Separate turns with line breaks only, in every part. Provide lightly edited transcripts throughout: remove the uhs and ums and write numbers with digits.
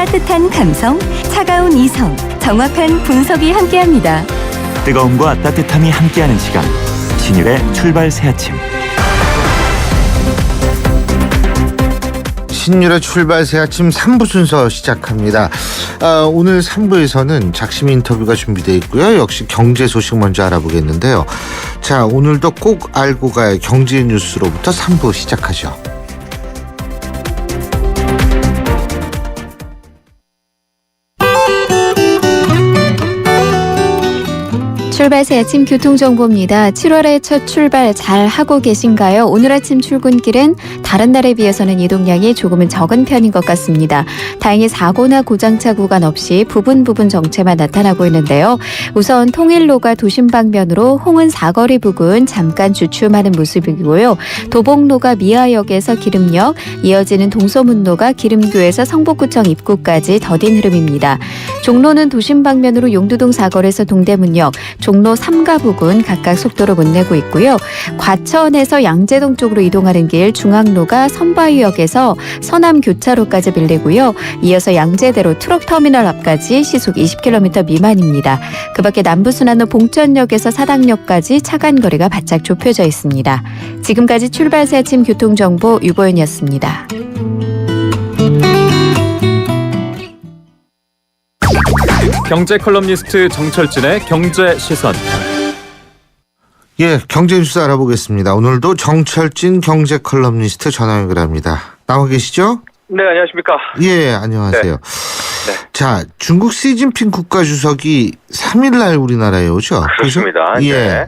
따뜻한 감성, 차가운 이성, 정확한 분석이 함께합니다.
뜨거움과 따뜻함이 함께하는 시간, 신율의 출발 새 아침.
신율의 출발 새 아침 3부 순서 시작합니다. 오늘 3부에서는 작심 인터뷰가 준비되어 있고요. 역시 경제 소식 먼저 알아보겠는데요. 자, 오늘도 꼭 알고 가야 경제 뉴스로부터 3부 시작하죠.
출발 새 아침 교통정보입니다. 7월의 첫 출발 잘 하고 계신가요? 오늘 아침 출근길은 다른 날에 비해서는 이동량이 조금은 적은 편인 것 같습니다. 다행히 사고나 고장차 구간 없이 부분 정체만 나타나고 있는데요. 우선 통일로가 도심 방면으로 홍은 사거리 부근 잠깐 주춤하는 모습이고요. 도봉로가 미아역에서 기름역, 이어지는 동서문로가 기름교에서 성북구청 입구까지 더딘 흐름입니다. 종로는 도심 방면으로 용두동 사거리에서 동대문역, 종로 3가 부근 각각 속도를 못 내고 있고요. 과천에서 양재동 쪽으로 이동하는 길 중앙로가 선바위역에서 서남교차로까지 밀리고요. 이어서 양재대로 트럭터미널 앞까지 시속 20km 미만입니다. 그 밖에 남부순환로 봉천역에서 사당역까지 차간 거리가 바짝 좁혀져 있습니다. 지금까지 출발 새 아침 교통정보 유보연이었습니다.
경제 컬럼니스트 정철진의 경제 시선.
예, 경제 뉴스 알아보겠습니다. 오늘도 정철진 경제 컬럼니스트 전화 연결합니다. 나와 계시죠?
네, 안녕하십니까.
예, 안녕하세요.
네.
자, 중국 시진핑 국가주석이 3일날 우리나라에 오죠?
그렇습니다.
예.
네.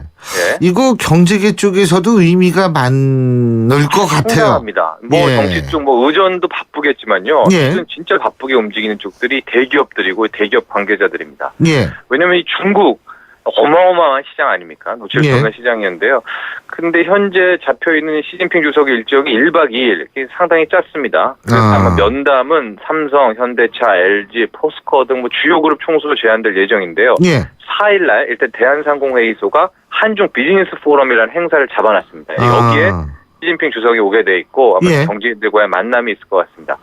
이거 경제계 쪽에서도 의미가 많을 것 같아요.
상당합니다. 정치 쪽 의전도 바쁘겠지만요. 실은 진짜 바쁘게 움직이는 쪽들이 대기업들이고 대기업 관계자들입니다.
예.
왜냐하면 이 중국 어마어마한 시장 아닙니까? 놓칠 수 없는 시장이었는데요. 근데 현재 잡혀있는 시진핑 주석의 일정이 1박 2일 상당히 짧습니다. 그래서 아마 면담은 삼성, 현대차, LG, 포스코 등 주요 그룹 총수로 제안될 예정인데요. 4일날 일단 대한상공회의소가 한중 비즈니스 포럼이라는 행사를 잡아놨습니다. 여기에 시진핑 주석이 오게 돼 있고 아마 경제인들과의 만남이 있을 것 같습니다.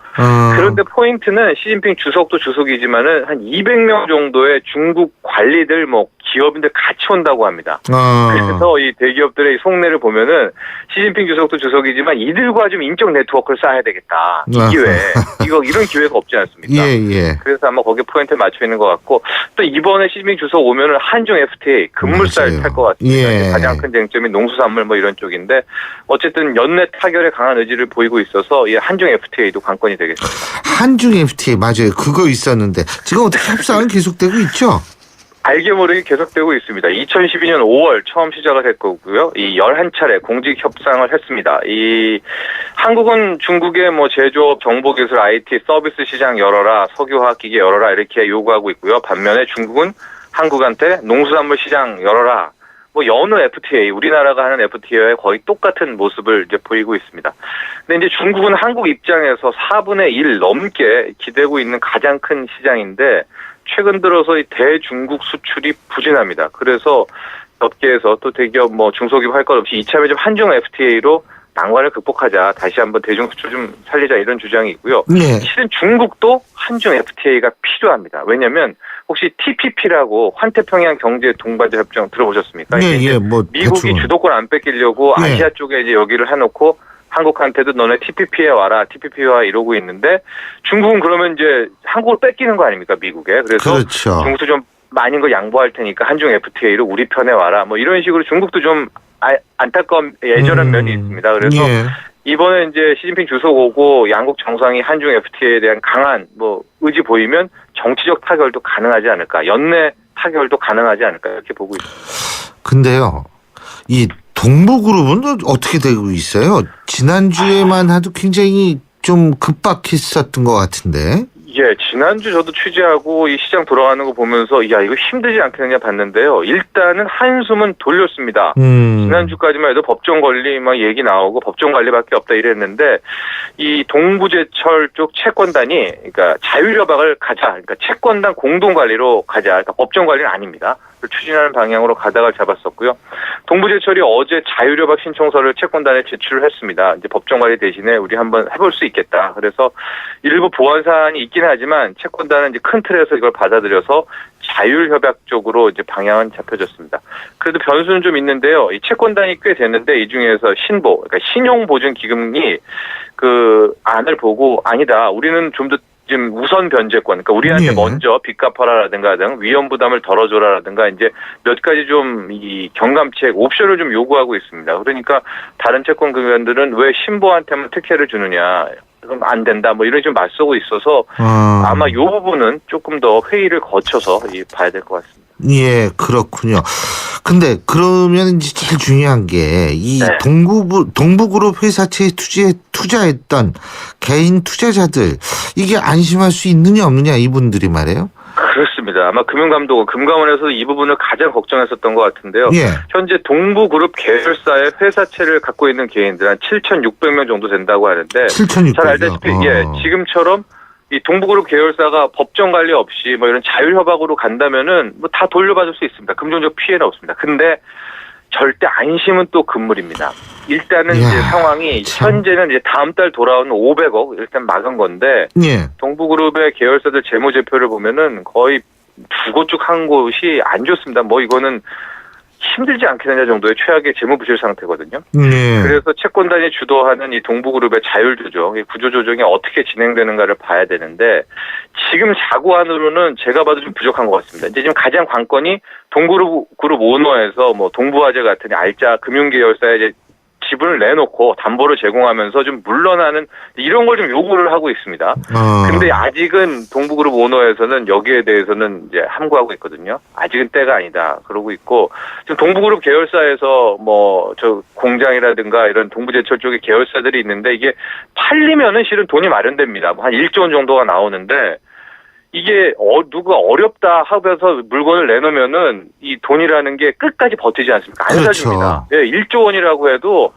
그런데 포인트는 시진핑 주석도 주석이지만은 한 200명 정도의 중국 관리들 기업인들 같이 온다고 합니다. 그래서 이 대기업들의 속내를 보면은 시진핑 주석도 주석이지만 이들과 좀 인적 네트워크를 쌓아야 되겠다. 이 기회에. 이런 기회가 없지 않습니까? 그래서 아마 거기에 포인트를 맞춰 있는 것 같고 또 이번에 시진핑 주석 오면은 한중 FTA 급물살 탈 것 같습니다. 가장 큰 쟁점이 농수산물 이런 쪽인데 어쨌든 연내 타결에 강한 의지를 보이고 있어서 이 한중 FTA도 관건이 되겠습니다.
한중 FTA 맞아요. 그거 있었는데 지금 어떻게 협상은 계속되고 있죠?
알게 모르게 계속되고 있습니다. 2012년 5월 처음 시작을 했고요. 이 11차례 공직 협상을 했습니다. 이 한국은 중국의 제조업, 정보기술, IT, 서비스 시장 열어라, 석유화학 기계 열어라 이렇게 요구하고 있고요. 반면에 중국은 한국한테 농수산물 시장 열어라. 여느 FTA, 우리나라가 하는 FTA와 거의 똑같은 모습을 이제 보이고 있습니다. 근데 이제 중국은 한국 입장에서 4분의 1 넘게 기대고 있는 가장 큰 시장인데 최근 들어서 이 대중국 수출이 부진합니다. 그래서 업계에서 또 대기업 중소기업 할 것 없이 이참에 좀 한중 FTA로 난관을 극복하자. 다시 한번 대중 수출 좀 살리자 이런 주장이 있고요. 실은 중국도 한중 FTA가 필요합니다. 왜냐하면 혹시 TPP라고 환태평양 경제 동반자 협정 들어보셨습니까? 미국이 주도권 안 뺏기려고 아시아 쪽에 이제 여기를 해놓고 한국한테도 너네 TPP에 와라, TPP에 와 이러고 있는데 중국은 그러면 이제 한국을 뺏기는 거 아닙니까, 미국에. 그래서 중국도 좀 많은 거 양보할 테니까 한중 FTA로 우리 편에 와라. 이런 식으로 중국도 좀 안타까운 예전한 면이 있습니다. 그래서 이번에 이제 시진핑 주석 오고 양국 정상이 한중 FTA에 대한 강한 의지 보이면 정치적 타결도 가능하지 않을까, 연내 타결도 가능하지 않을까 이렇게 보고 있습니다.
근데요, 이 동부그룹은 어떻게 되고 있어요? 지난주에만 해도 굉장히 좀 급박했었던 것 같은데.
예, 지난주 저도 취재하고 이 시장 돌아가는 거 보면서 이거 힘들지 않겠느냐 봤는데요. 일단은 한숨은 돌렸습니다. 지난주까지만 해도 법정 관리 얘기 나오고 법정 관리밖에 없다 이랬는데 이 동부제철 쪽 채권단이 그러니까 자율협약을 가자. 그러니까 채권단 공동 관리로 가자. 그러니까 법정 관리는 아닙니다. 추진하는 방향으로 가닥을 잡았었고요. 동부제철이 어제 자율협약 신청서를 채권단에 제출을 했습니다. 이제 법정 관리 대신에 우리 한번 해볼 수 있겠다. 그래서 일부 보완 사안이 있긴 있긴 하지만 채권단은 이제 큰 틀에서 이걸 받아들여서 자율협약 쪽으로 이제 방향은 잡혀졌습니다. 그래도 변수는 좀 있는데요. 이 채권단이 꽤 됐는데 이 중에서 신보, 그러니까 신용보증기금이 그 안을 보고 아니다. 우리는 좀 더 지금 우선 변제권, 그러니까 우리한테
예.
먼저 빚 갚아라라든가 등 위험 부담을 덜어줘라라든가 이제 몇 가지 좀 이 경감책 옵션을 좀 요구하고 있습니다. 그러니까 다른 채권 금연들은 왜 신보한테만 특혜를 주느냐, 그럼 안 된다, 뭐 이런 좀 맞서고 있어서 아마 이 부분은 조금 더 회의를 거쳐서 봐야 될 것 같습니다.
예, 그렇군요. 근데 그러면 이제 제일 중요한 게 이
네.
동부그룹 회사채에 투자했던 개인 투자자들 이게 안심할 수 있느냐 없느냐 이분들이 말이에요.
그렇습니다. 아마 금감원에서 이 부분을 가장 걱정했었던 것 같은데요.
예.
현재 동부그룹 계열사의 회사채를 갖고 있는 개인들 한 7,600명 정도 된다고 하는데
7,600명.
잘 알다시피 지금처럼 이 동부그룹 계열사가 법정 관리 없이 뭐 이런 자율협약으로 간다면은 뭐 다 돌려받을 수 있습니다. 금전적 피해는 없습니다. 근데 절대 안심은 또 금물입니다. 일단은
이야,
이제 상황이
참.
현재는 이제 다음 달 돌아오는 500억 일단 막은 건데
예.
동부그룹의 계열사들 재무제표를 보면은 거의 두 곳 중 한 곳이 안 좋습니다. 뭐 이거는 힘들지 않겠느냐 정도의 최악의 재무부실 상태거든요.
예.
그래서 채권단이 주도하는 이 동부그룹의 자율조정, 이 구조조정이 어떻게 진행되는가를 봐야 되는데 지금 자구안으로는 제가 봐도 좀 부족한 것 같습니다. 이제 지금 가장 관건이 동부그룹 오너에서 뭐 동부화재 같은 알짜 금융계열사에 이제 지분을 내놓고 담보를 제공하면서 좀 물러나는 이런 걸 좀 요구를 하고 있습니다. 근데 아직은 동부그룹 오너에서는 여기에 대해서는 이제 함구하고 있거든요. 아직은 때가 아니다. 그러고 있고 지금 동부그룹 계열사에서 뭐 저 공장이라든가 이런 동부제철 쪽의 계열사들이 있는데 이게 팔리면은 실은 돈이 마련됩니다. 한 1조 원 정도가 나오는데 이게 누가 어렵다 하면서 물건을 내놓으면은 이 돈이라는 게 끝까지 버티지 않습니까? 안
그렇죠.
사줍니다. 예, 1조 원이라고 해도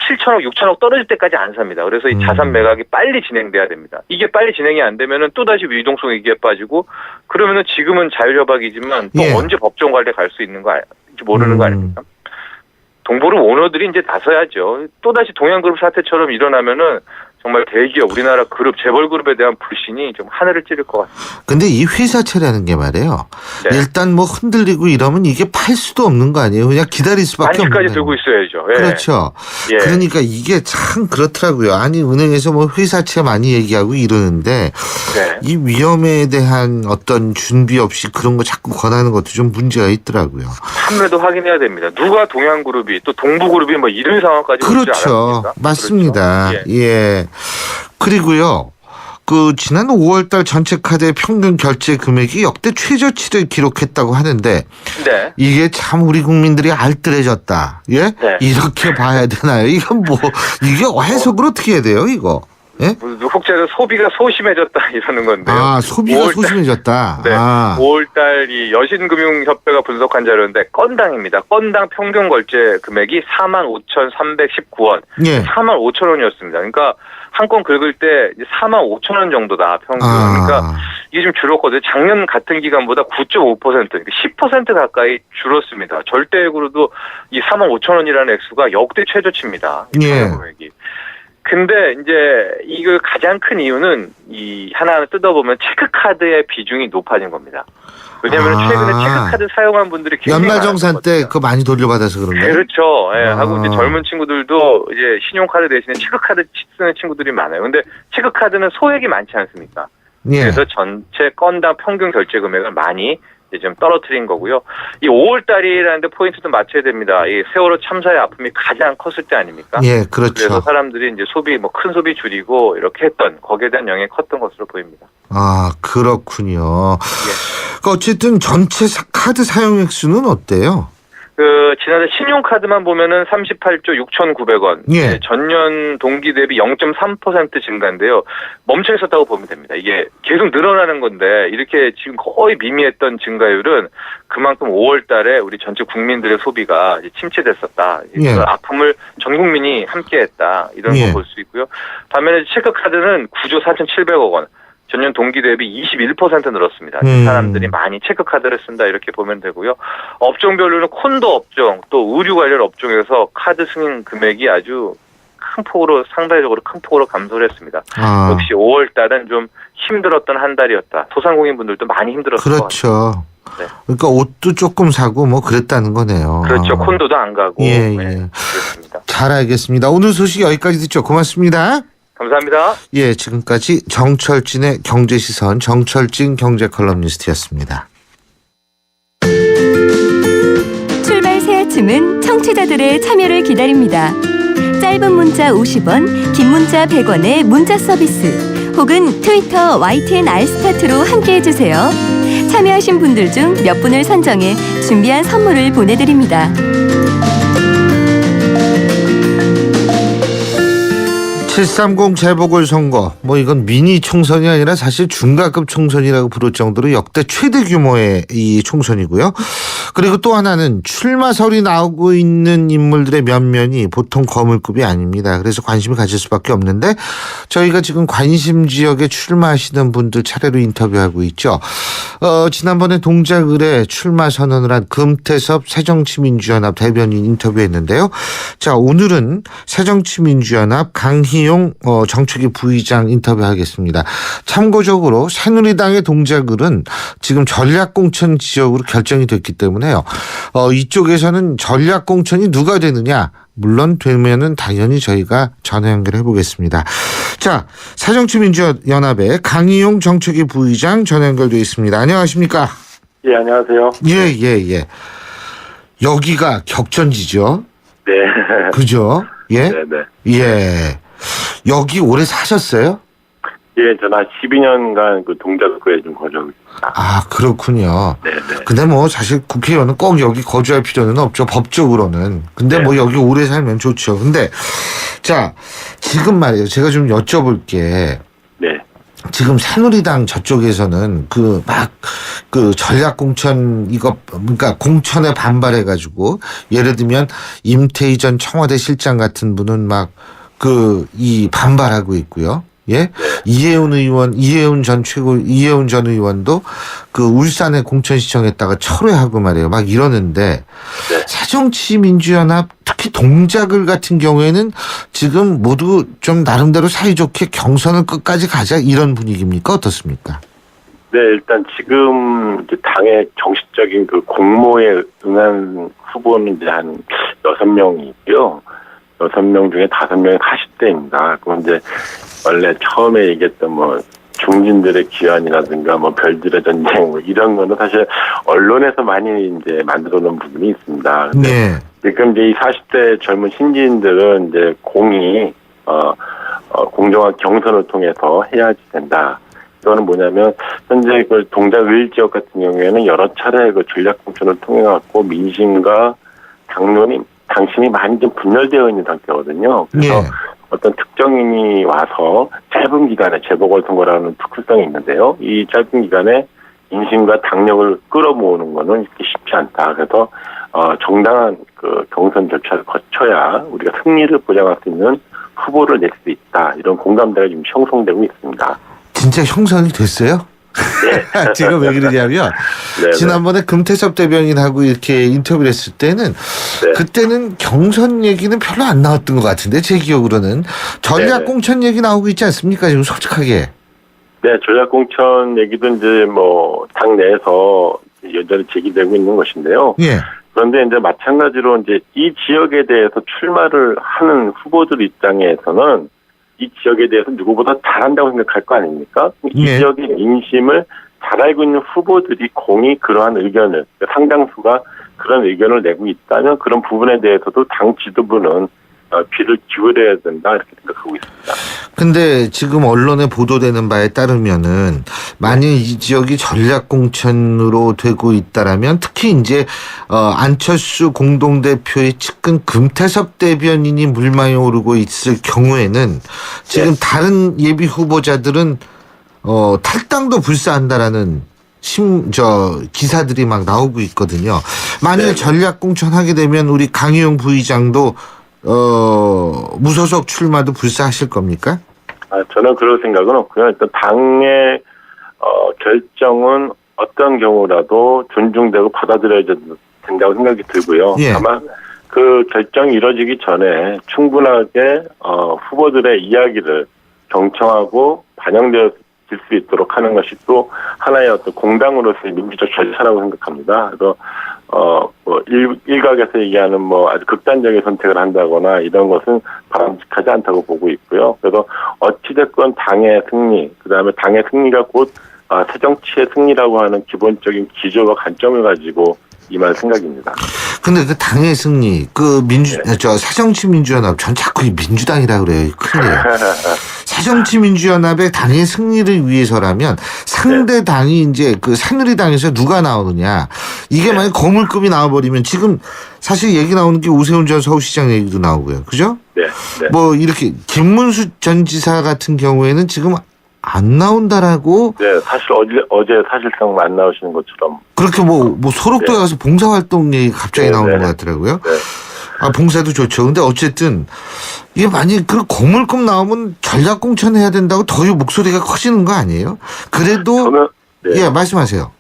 7천억, 6천억 떨어질 때까지 안 삽니다. 그래서 이 자산 매각이 빨리 진행돼야 됩니다. 이게 빨리 진행이 안 되면은 또다시 유동성 위기에 빠지고 그러면은 지금은 자율협약이지만 또
예.
언제 법정 관리에 갈 수 있는 거 모르는 거 아닙니까? 동부그룹 오너들이 이제 나서야죠. 또다시 동양그룹 사태처럼 일어나면은 정말 대기업, 우리나라 그룹, 재벌그룹에 대한 불신이 좀 하늘을 찌를 것 같습니다.
근데 이 회사채라는 게 말이에요.
네.
일단 뭐 흔들리고 이러면 이게 팔 수도 없는 거 아니에요. 그냥 기다릴 수밖에 없는
반지까지 들고 있어야죠. 예.
그렇죠.
예.
그러니까 이게 참 그렇더라고요. 아니 은행에서 뭐 회사채 많이 얘기하고 이러는데
네.
이 위험에 대한 어떤 준비 없이 그런 거 자꾸 권하는 것도 좀 문제가 있더라고요.
판매도 확인해야 됩니다. 누가 동양그룹이 또 동부그룹이 뭐 이런 상황까지 오지
그렇죠.
않았습니까?
맞습니다.
그렇죠?
예. 그리고요. 그 지난 5월달 전체 카드의 평균 결제 금액이 역대 최저치를 기록했다고 하는데
네.
이게 참 우리 국민들이 알뜰해졌다. 예?
네.
이렇게 봐야 되나요? 이건 뭐 이게 해석을 어떻게 해야 돼요, 이거? 예?
혹자는 소비가 소심해졌다 이러는 건데요.
아, 소비가
5월달
소심해졌다.
네.
아.
5월달 이 여신금융협회가 분석한 자료인데 건당입니다. 건당 평균 결제 금액이 45,319원.
예.
45,000원이었습니다. 그러니까 한 건 긁을 때 45,000원 정도다 평균. 그러니까 이게 좀 줄었거든요. 작년 같은 기간보다 9.5%, 10% 가까이 줄었습니다. 절대액으로도 이 45,000원이라는 액수가 역대 최저치입니다. 이
예.
평균 금액이. 근데 이제 이거 가장 큰 이유는 이 하나하나 뜯어보면 체크카드의 비중이 높아진 겁니다. 왜냐하면 최근에 체크카드 사용한 분들이 굉장히
연말정산 때
많았거든요.
그거 많이 돌려받아서 그런가요?
그렇죠. 예,
아.
하고 이제 젊은 친구들도 이제 신용카드 대신에 체크카드 쓰는 친구들이 많아요. 근데 체크카드는 소액이 많지 않습니까?
예.
그래서 전체 건당 평균 결제 금액을 많이 이제 좀 떨어뜨린 거고요. 이 5월 달이라는데 포인트도 맞춰야 됩니다. 이 세월호 참사의 아픔이 가장 컸을 때 아닙니까?
예, 그렇죠.
그래서 사람들이 이제 소비 뭐 큰 소비 줄이고 이렇게 했던 거기에 대한 영향이 컸던 것으로 보입니다.
아, 그렇군요.
예.
그 어쨌든 전체 카드 사용 액수는 어때요?
지난해 신용카드만 보면은 38조 6,900원.
예.
전년 동기 대비 0.3% 증가인데요. 멈춰 있었다고 보면 됩니다. 이게 계속 늘어나는 건데, 이렇게 지금 거의 미미했던 증가율은 그만큼 5월 달에 우리 전체 국민들의 소비가 이제 침체됐었다.
예.
그 아픔을 전 국민이 함께 했다. 이런
예.
거 볼 수 있고요. 반면에 체크카드는 9조 4,700억 원. 전년 동기 대비 21% 늘었습니다. 사람들이 많이 체크카드를 쓴다 이렇게 보면 되고요. 업종별로는 콘도 업종 또 의류 관련 업종에서 카드 승인 금액이 아주 상대적으로 큰 폭으로 감소를 했습니다.
아,
역시 5월 달은 좀 힘들었던 한 달이었다. 소상공인분들도 많이 힘들었을 것 같아요.
그렇죠.
네.
그러니까 옷도 조금 사고 뭐 그랬다는 거네요.
그렇죠. 콘도도 안 가고.
예, 예.
네, 그렇습니다.
잘 알겠습니다. 오늘 소식 여기까지 듣죠. 고맙습니다.
감사합니다.
예, 지금까지 정철진의 경제시선 정철진 경제 컬럼니스트였습니다.
출발 새 아침은 청취자들의 참여를 기다립니다. 짧은 문자 50원, 긴 문자 100원의 문자 서비스 혹은 트위터 YTN 알스타트로 함께해 주세요. 참여하신 분들 중 몇 분을 선정해 준비한 선물을 보내드립니다.
730 재보궐선거 뭐 이건 미니 총선이 아니라 사실 중가급 총선이라고 부를 정도로 역대 최대 규모의 이 총선이고요. 그리고 또 하나는 출마설이 나오고 있는 인물들의 면면이 보통 거물급이 아닙니다. 그래서 관심을 가질 수밖에 없는데 저희가 지금 관심 지역에 출마하시는 분들 차례로 인터뷰하고 있죠. 지난번에 동작을에 출마 선언을 한 금태섭 새정치민주연합 대변인 인터뷰했는데요. 자, 오늘은 새정치민주연합 강희용 정책위 부의장 인터뷰하겠습니다. 참고적으로 새누리당의 동작을은 지금 전략공천 지역으로 결정이 됐기 때문에요. 이쪽에서는 전략공천이 누가 되느냐? 물론 되면은 당연히 저희가 전화 연결해 보겠습니다. 자, 새정치민주연합의 강희용 정책위 부의장 전화 연결되어 있습니다. 안녕하십니까?
예, 안녕하세요.
예. 여기가 격전지죠?
네.
그죠? 예?
네네.
예. 여기 오래 사셨어요?
예, 저는 한 12년간 그 동작구에 좀 거주하고 있습니다.
아, 그렇군요.
네네.
근데 뭐 사실 국회의원은 꼭 여기 거주할 필요는 없죠. 법적으로는. 근데
네.
뭐 여기 오래 살면 좋죠. 근데 자, 지금 말이에요. 제가 좀 여쭤볼 게
네.
지금 새누리당 저쪽에서는 그 전략공천 이거 그러니까 공천에 반발해가지고 예를 들면 임태희 전 청와대 실장 같은 분은 이 반발하고 있고요. 예? 이해운 전 의원도 그 울산에 공천 시청했다가 철회하고 말이에요. 막 이러는데
네.
새정치민주연합 특히 동작을 같은 경우에는 지금 모두 좀 나름대로 사이좋게 경선을 끝까지 가자 이런 분위기입니까? 어떻습니까?
네, 일단 지금 이제 당의 정식적인 그 공모에 응한 후보는 이제 한 6명이 있고요. 6명 중에 5명이 40대입니다. 그럼 이제 원래 처음에 얘기했던 뭐 중진들의 귀환이라든가 뭐 별들의 전쟁 뭐 이런 거는 사실 언론에서 많이 이제 만들어 놓은 부분이 있습니다. 근데
네.
지금 이제 이 40대 젊은 신진들은 이제 공정한 경선을 통해서 해야지 된다. 이거는 뭐냐면 현재 그 동작을 지역 같은 경우에는 여러 차례 그 전략 공천을 통해 갖고 민심과 당심이 많이 좀 분열되어 있는 상태거든요. 그래서
예.
어떤 특정인이 와서 짧은 기간에 재보궐선거라는 특수성이 있는데요. 이 짧은 기간에 민심과 당력을 끌어모으는 거는 이렇게 쉽지 않다. 그래서 정당한 그 경선 절차를 거쳐야 우리가 승리를 보장할 수 있는 후보를 낼 수 있다. 이런 공감대가 지금 형성되고 있습니다.
진짜 형성이 됐어요?
네.
제가 왜 그러냐면
네네.
지난번에 금태섭 대변인하고 이렇게 인터뷰를 했을 때는
네.
그때는 경선 얘기는 별로 안 나왔던 것 같은데 제 기억으로는 전략공천 얘기 나오고 있지 않습니까? 지금 솔직하게.
네, 전략공천 얘기도 이제 뭐 당내에서 여전히 제기되고 있는 것인데요.
예.
그런데 이제 마찬가지로 이제 이 지역에 대해서 출마를 하는 후보들 입장에서는 이 지역에 대해서 누구보다 잘한다고 생각할 거 아닙니까? 이
네.
지역의 민심을 잘 알고 있는 후보들이 공히 그러한 의견을, 상당수가 그런 의견을 내고 있다면 그런 부분에 대해서도 당 지도부는 귀를 기울여야 된다 이렇게 생각하고 있습니다.
근데 지금 언론에 보도되는 바에 따르면은 만약 이 지역이 전략공천으로 되고 있다라면 특히 이제 안철수 공동대표의 측근 금태섭 대변인이 물망에 오르고 있을 경우에는 지금 다른 예비 후보자들은 탈당도 불사한다라는 기사들이 막 나오고 있거든요. 만약에
네.
전략공천하게 되면 우리 강희용 부의장도 무소속 출마도 불사하실 겁니까?
저는 그럴 생각은 없고요. 일단 당의 결정은 어떤 경우라도 존중되고 받아들여야 된다고 생각이 들고요.
예.
다만 그 결정이 이뤄지기 전에 충분하게 후보들의 이야기를 경청하고 반영되어질 수 있도록 하는 것이 또 하나의 어떤 공당으로서의 민주적 절차라고 생각합니다. 그래서 뭐 일각에서 얘기하는 뭐 아주 극단적인 선택을 한다거나 이런 것은 바람직하지 않다고 보고 있고요. 그래서 어찌됐건 당의 승리, 그다음에 당의 승리가 곧 새정치의 승리라고 하는 기본적인 기조와 관점을 가지고 임할 생각입니다.
근데 그 당의 승리, 새정치민주연합, 전 자꾸 이 민주당이라 그래요. 큰일이에요. 새정치민주연합의 당의 승리를 위해서라면 상대 당이 이제 그 새누리당에서 누가 나오느냐. 이게 만약 거물급이 나와버리면 지금 사실 얘기 나오는 게 오세훈 전 서울시장 얘기도 나오고요. 그죠?
네.
뭐 이렇게 김문수 전 지사 같은 경우에는 지금 안 나온다라고.
네, 사실 어제 사실상 안 나오시는 것처럼.
그렇게 뭐 소록도에 가서 봉사활동 얘기 갑자기 나오는 것 같더라고요.
네.
봉사도 좋죠. 근데 어쨌든 이게 만약 그 거물급 나오면 전략공천 해야 된다고 더 목소리가 커지는 거 아니에요? 그래도 예, 말씀하세요.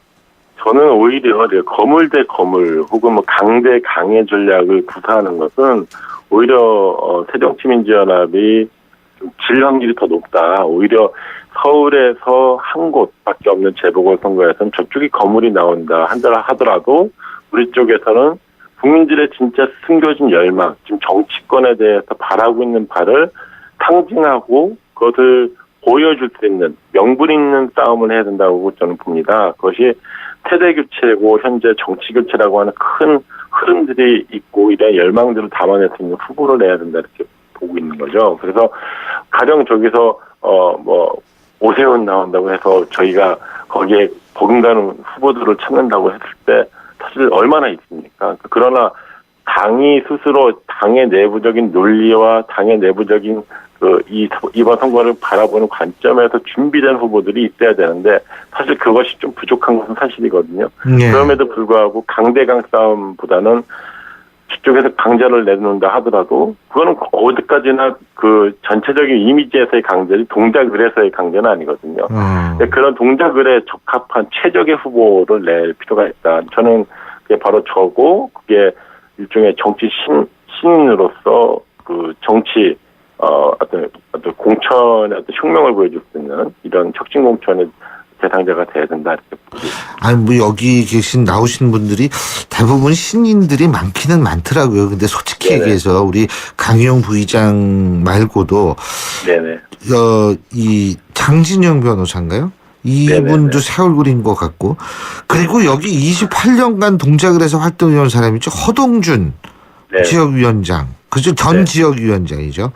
저는 오히려 거물 대 거물 혹은 뭐 강 대 강의 전략을 구사하는 것은 오히려 새정치민주연합이 질 확률이 더 높다. 오히려 서울에서 한 곳밖에 없는 재보궐선거에서는 저쪽이 거물이 나온다 하더라도 우리 쪽에서는 국민들의 진짜 숨겨진 열망, 지금 정치권에 대해서 바라고 있는 바를 상징하고 그것을 보여줄 수 있는 명분 있는 싸움을 해야 된다고 저는 봅니다. 그것이 세대 교체고 현재 정치 교체라고 하는 큰 흐름들이 있고 이런 열망들을 담아낼 수 있는 후보를 내야 된다 이렇게 보고 있는 거죠. 그래서 가령 저기서 오세훈 나온다고 해서 저희가 거기에 버금가는 후보들을 찾는다고 했을 때 사실 얼마나 있습니까? 그러나 당이 스스로 당의 내부적인 논리와 당의 내부적인 이번 선거를 바라보는 관점에서 준비된 후보들이 있어야 되는데 사실 그것이 좀 부족한 것은 사실이거든요. 네. 그럼에도 불구하고 강대강 싸움보다는 저쪽에서 강자를 내놓는다 하더라도 그거는 어디까지나 그 전체적인 이미지에서의 강자지 동작을에서의 강자는 아니거든요. 그런 동작을에 적합한 최적의 후보를 낼 필요가 있다. 저는 그게 바로 저고 그게 일종의 정치 신인으로서 그 정치 어떤 공천의 어떤 혁명을 보여줄 수 있는 이런 혁신 공천의 대상자가 돼야 된다 이렇게 보고 있습니다.
여기 나오신 분들이 대부분 신인들이 많기는 많더라고요. 근데 솔직히
네네.
얘기해서 우리 강희용 부의장 말고도
네네.
이 장진영 변호사인가요? 이분도
네네네.
새 얼굴인 것 같고 그리고 여기 28년간 동작을 해서 활동해온 사람이 있죠. 허동준
네.
지역위원장. 그죠? 전 지역위원장이죠.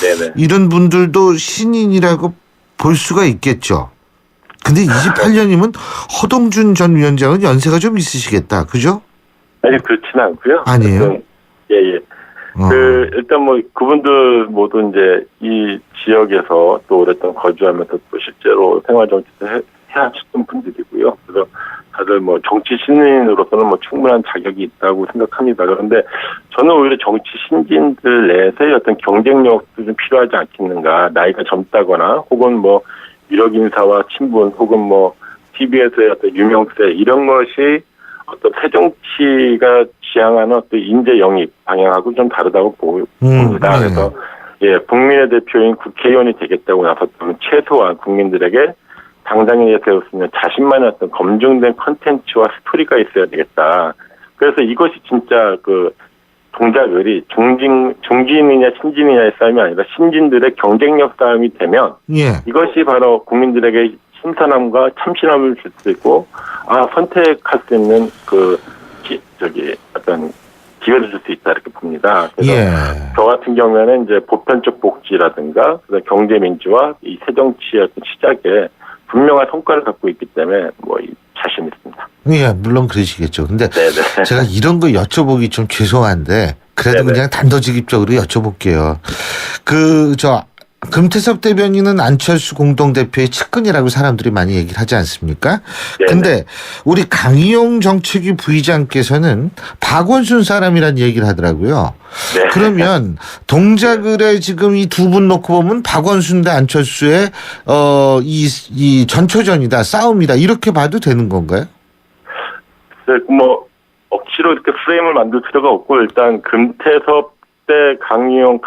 네네.
이런 분들도 신인이라고 볼 수가 있겠죠. 근데 28년이면 허동준 전 위원장은 연세가 좀 있으시겠다. 그죠?
아니, 그렇지는 않고요.
아니에요?
예. 일단 뭐, 그분들 모두 이제 이 지역에서 또 오랫동안 거주하면서 또 실제로 생활정치를 해하셨던 분들이고요. 그래서 다들 뭐 정치 신인으로서는 뭐 충분한 자격이 있다고 생각합니다. 그런데 저는 오히려 정치 신진들 내에서의 어떤 경쟁력도 좀 필요하지 않겠는가. 나이가 젊다거나 혹은 뭐 유력 인사와 친분 혹은 뭐 TV에서의 어떤 유명세 이런 것이 어떤 새정치가 지향하는 어떤 인재 영입 방향하고 좀 다르다고 봅니다. 그래서 국민의 대표인 국회의원이 되겠다고 나섰다면 최소한 국민들에게 당장에 세울 수 있는 자신만의 어떤 검증된 컨텐츠와 스토리가 있어야 되겠다. 그래서 이것이 진짜 그 동작을이 중진이냐 신진이냐의 싸움이 아니라 신진들의 경쟁력 싸움이 되면 이것이 바로 국민들에게 신선함과 참신함을 줄 수 있고 선택할 수 있는 어떤 기회를 줄 수 있다 이렇게 봅니다. 그래서 저 같은 경우에는 이제 보편적 복지라든가 경제민주화 이 새정치의 어떤 시작에 분명한 성과를 갖고 있기 때문에 자신 있습니다.
예, 물론 그러시겠죠. 근데
네네.
제가 이런 거 여쭤보기 좀 죄송한데 그래도
네네.
그냥 단도직입적으로 여쭤볼게요. 금태섭 대변인은 안철수 공동대표의 측근이라고 사람들이 많이 얘기를 하지 않습니까?
네네.
근데 우리 강희용 정책위 부의장께서는 박원순 사람이란 얘기를 하더라고요.
네.
그러면 동작을에 지금 이 두 분 놓고 보면 박원순 대 안철수의 이 전초전이다, 싸움이다 이렇게 봐도 되는 건가요?
네, 억지로 이렇게 프레임을 만들 필요가 없고 일단 금태섭 대 강희용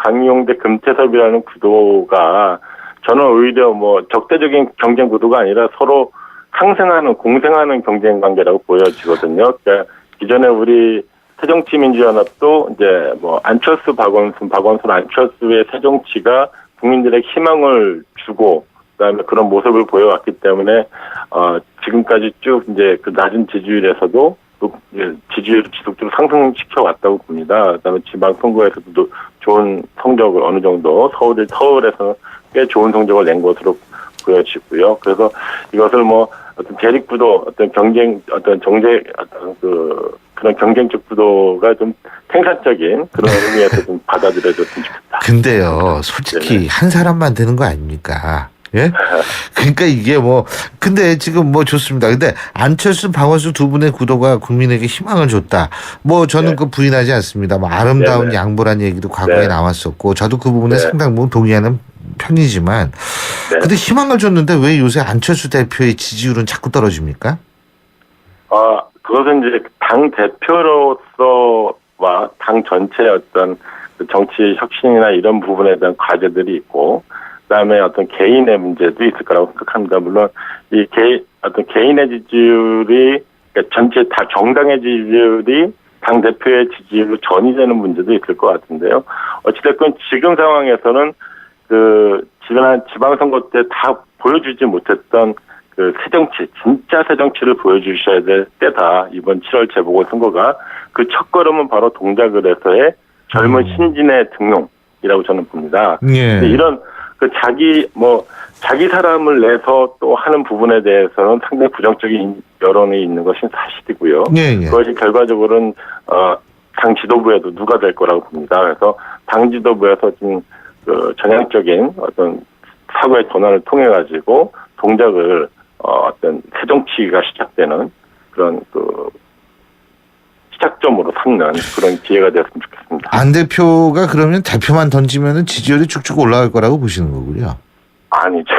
대 금태섭이라는 구도가 저는 오히려 뭐 적대적인 경쟁 구도가 아니라 서로 상생하는 공생하는 경쟁 관계라고 보여지거든요. 그러니까 기존에 우리 새정치민주연합도 이제 뭐 안철수 박원순 안철수의 새정치가 국민들에게 희망을 주고 그다음에 그런 모습을 보여왔기 때문에 지금까지 쭉 이제 그 낮은 지지율에서도 지지율을 지속적으로 상승시켜 왔다고 봅니다. 그다음에 지방 선거에서도 좋은 성적을 어느 정도 서울에서 꽤 좋은 성적을 낸 것으로 보여지고요. 그래서 이것을 뭐 어떤 대립구도, 어떤 경쟁, 어떤 정제, 어떤 그런 경쟁적 구도가 좀 생산적인 그런 의미에서 좀 받아들여졌으면 좋겠다.
근데요, 솔직히
네네.
한 사람만 되는 거 아닙니까? 예? 그러니까 이게 뭐, 근데 지금 뭐 좋습니다. 근데 안철수, 박원순 두 분의 구도가 국민에게 희망을 줬다. 뭐 저는
네.
그 부인하지 않습니다. 뭐 아름다운
네네.
양보란 얘기도 과거에
네.
나왔었고, 저도 그 부분에
네.
상당 부분 동의하는 편이지만,
네.
근데 희망을 줬는데 왜 요새 안철수 대표의 지지율은 자꾸 떨어집니까?
그것은 이제 당 대표로서와 당 전체의 어떤 정치 혁신이나 이런 부분에 대한 과제들이 있고, 그다음에 어떤 개인의 문제도 있을 거라고 생각합니다. 물론 어떤 개인의 지지율이 그러니까 전체 다 정당의 지지율이 당 대표의 지지율로 전이되는 문제도 있을 것 같은데요. 어찌됐건 지금 상황에서는 지난 지방선거 때 다 보여주지 못했던 그 새정치, 진짜 새정치를 보여주셔야 될 때다. 이번 7월 재보궐선거가 그 첫걸음은 바로 동작을에서의 젊은 신진의 등용이라고 저는 봅니다.
예.
이런 자기 사람을 내서 또 하는 부분에 대해서는 상당히 부정적인 여론이 있는 것이 사실이고요.
예, 예.
그것이 결과적으로는 당 지도부에도 누가 될 거라고 봅니다. 그래서 당 지도부에서 지금 전향적인 어떤 사고의 전환을 통해 가지고 동작을 어떤 새정치가 시작되는 그런 시작점으로 삼는 그런 기회가 되었으면 좋겠습니다.
안 대표가 그러면 대표만 던지면은 지지율이 쭉쭉 올라갈 거라고 보시는 거군요.
아니죠.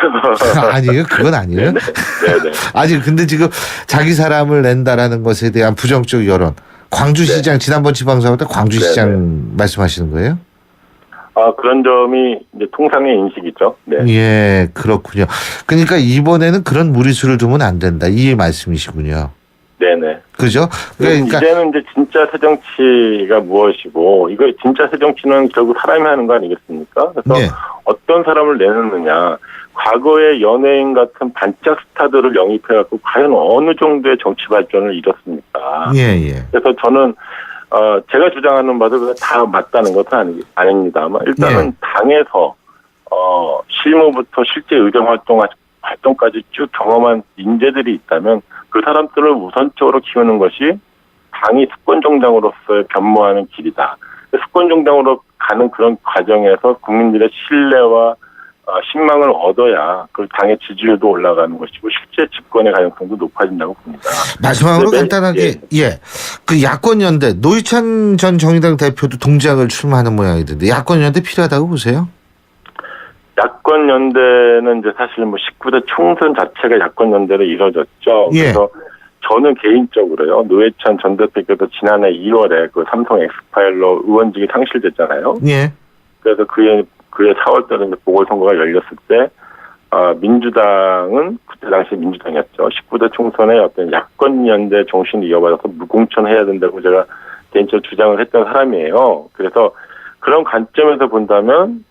아니에요? 그건 아니에요?
네네.
아니, 근데 지금 자기 사람을 낸다라는 것에 대한 부정적 여론. 광주시장, 지난번 지방선거 때 광주시장 말씀하시는 거예요?
그런 점이 이제 통상의 인식이죠. 네.
예, 그렇군요. 그러니까 이번에는 그런 무리수를 두면 안 된다. 이 말씀이시군요.
네네.
그죠? 그러니까
이제는 이제 진짜 새정치가 무엇이고, 이거 진짜 새정치는 결국 사람이 하는 거 아니겠습니까? 그래서
예.
어떤 사람을 내놓느냐, 과거의 연예인 같은 반짝 스타들을 영입해갖고 과연 어느 정도의 정치 발전을 이뤘습니까?
예, 예.
그래서 저는 제가 주장하는 바도 다 맞다는 것은 아닙니다만 일단은
예.
당에서 실무부터 실제 의정 활동까지 쭉 경험한 인재들이 있다면 그 사람들을 우선적으로 키우는 것이 당이 수권정당으로서의 변모하는 길이다. 수권정당으로 가는 그런 과정에서 국민들의 신뢰와 신망을 얻어야 그 당의 지지율도 올라가는 것이고 실제 집권의 가능성도 높아진다고 봅니다.
마지막으로 간단하게 그 야권연대 노회찬 전 정의당 대표도 동작을 출마하는 모양이던데 야권연대 필요하다고 보세요?
야권연대는 이제 사실 뭐 19대 총선 자체가 야권연대로 이뤄졌죠.
예.
그래서 저는 개인적으로요 노회찬 전 대표께서 지난해 2월에 그 삼성 엑스파일로 의원직이 상실됐잖아요.
예.
그래서 그해 4월달에 보궐선거가 열렸을 때 민주당은 그때 당시 민주당이었죠. 19대 총선에 어떤 야권연대 정신을 이어받아서 무공천해야 된다고 제가 개인적으로 주장을 했던 사람이에요. 그래서 그런 관점에서 본다면